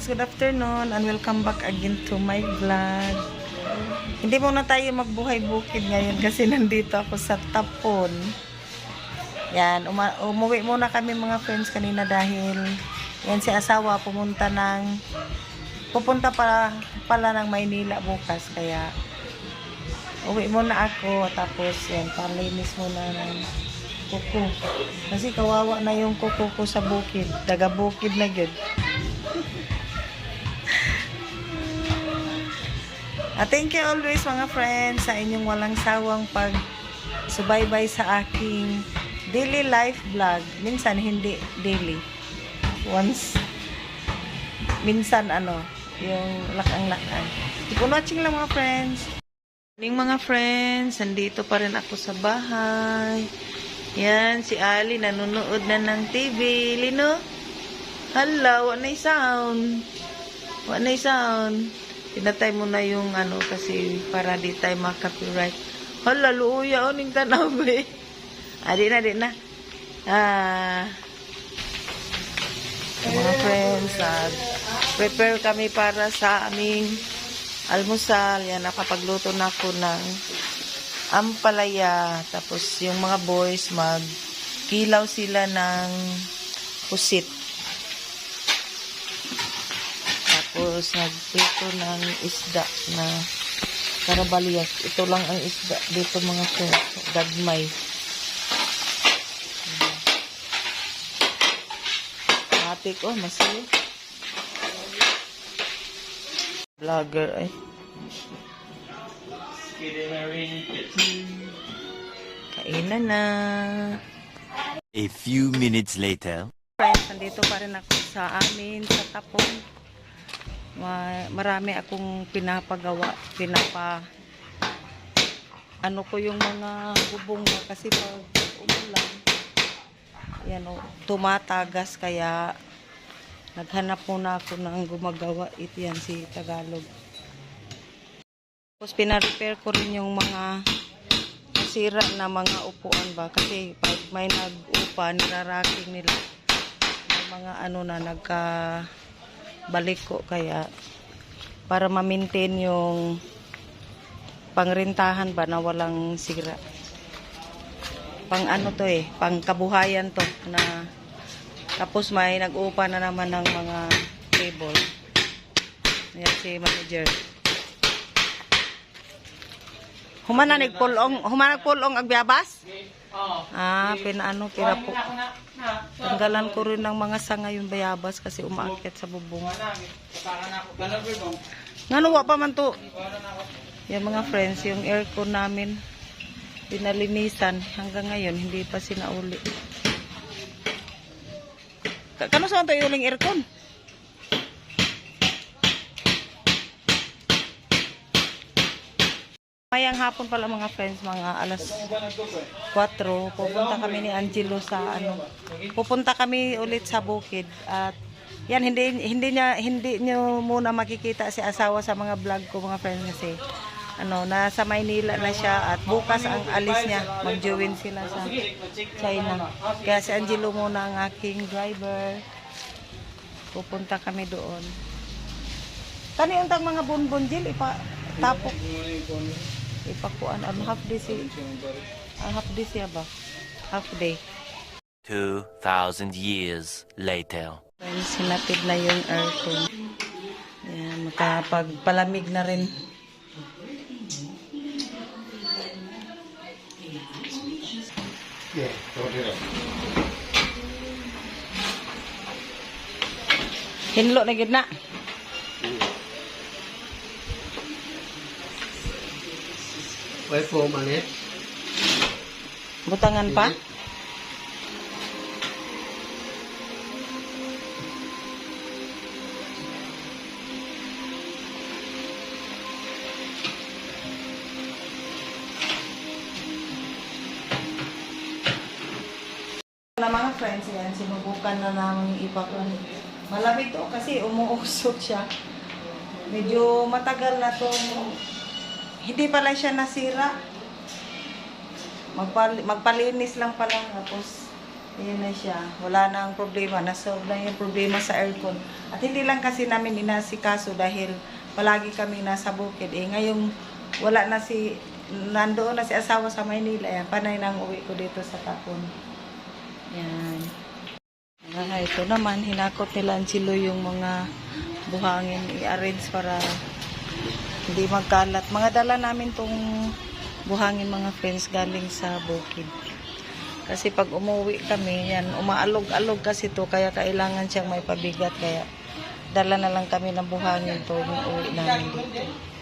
good afternoon and welcome back again to my vlog. Hindi muna tayo magbuhay bukid ngayon kasi nandito ako sa Tapon. Yan, umuwi muna kami mga friends kanina dahil yan si asawa pupunta pala ng Maynila bukas, kaya uwi muna ako, tapos yan, palinis muna ng kuko. Kasi kawawa na yung kuko ko sa bukid. Daga bukid na yun. Thank you always mga friends sa inyong walang sawang pag-subaybay sa aking daily life vlog. Minsan hindi daily. Once, minsan yung lakang-lakang. Keep on watching lang mga friends. Morning mga friends, nandito pa rin ako sa bahay. Yan, si Ali nanonood na ng TV. Lino? Hello, what na sound? What na sound? Pinatay mo na yung kasi para di tayo makapiright. Hala, luuya, ning tanaw eh. Di na. Mga friends, prepare kami para sa aming almusal. Yan, nakapagluto na ako ng ampalaya. Tapos yung mga boys magkilaw sila ng pusit. Tapos nagprito ng isda na karabalyas. Ito lang ang isda dito mga friends. Gagmay. Matik masiyo. Vlogger ay. Kainan na. A few minutes later. Friends, nandito pa rin ako sa amin, sa Tapon. Marami akong pinapagawa. Ko yung mga bubong na kasi pag umulan, yan tumatagas, kaya naghanap muna ako ng gumagawa. Yan si Tagalog. Tapos pina-repair ko rin yung mga nasira na mga upuan ba. Kasi pag may nag-upa, niraraking nila. May mga na nagkabalik ko. Kaya para ma-maintain yung pangrintahan ba na walang sira. Pang pang kabuhayan to na. Tapos may nag-upa na naman ng mga table. Yan si manager. Humanag pulong agbiyabas? Pira po. Tanggalan ko rin ng mga sanga yung bayabas kasi umaakyat sa bubong. Wa pa man to. Yan mga friends, yung aircon namin pinalinisan hanggang ngayon hindi pa sinauli. Kano sa ito yung aircon? Mayang hapon pala mga friends, mga alas 4, pupunta kami ni Angelo sa pupunta kami ulit sa bukid. At yan, hindi nyo muna makikita si asawa sa mga vlog ko mga friends kasi nasa Maynila na siya at bukas ang alis niya, mag-join sila sa China. Kaya si Angelo muna ang aking driver. Pupunta kami doon. Kani untang mga bonbon Jill tapok. Ipakuan half day siya ba? Half day. 2,000 years later. Sinatid na yung aircon. Yan, makapagpalamig na rin. Hinlo na gid na. Wait for a minute. Butangan pa? Na mga friends yan, sinubukan na namin ipakon. Malamig to kasi umuusok siya. Medyo matagal na to. Hindi pala siya nasira. Magpalinis lang pala. Tapos Ayan na siya. Wala na ang problema. Nasolve na yung problema sa aircon. At hindi lang kasi namin inasikaso dahil palagi kami nasa bukid. Ngayong wala na nandoon na si asawa sa Maynila. Ayan, panay nang uwi ko dito sa Tapon. Yan. Ito naman, hinakot nila ang Chilo yung mga buhangin. I-arrange para hindi magkalat. Mga dala namin tong buhangin mga friends galing sa bukid. Kasi pag umuwi kami, yan, umaalog-alog kasi to, kaya kailangan siyang may pabigat. Kaya dala na lang kami ng buhangin to, yung uwi namin dito.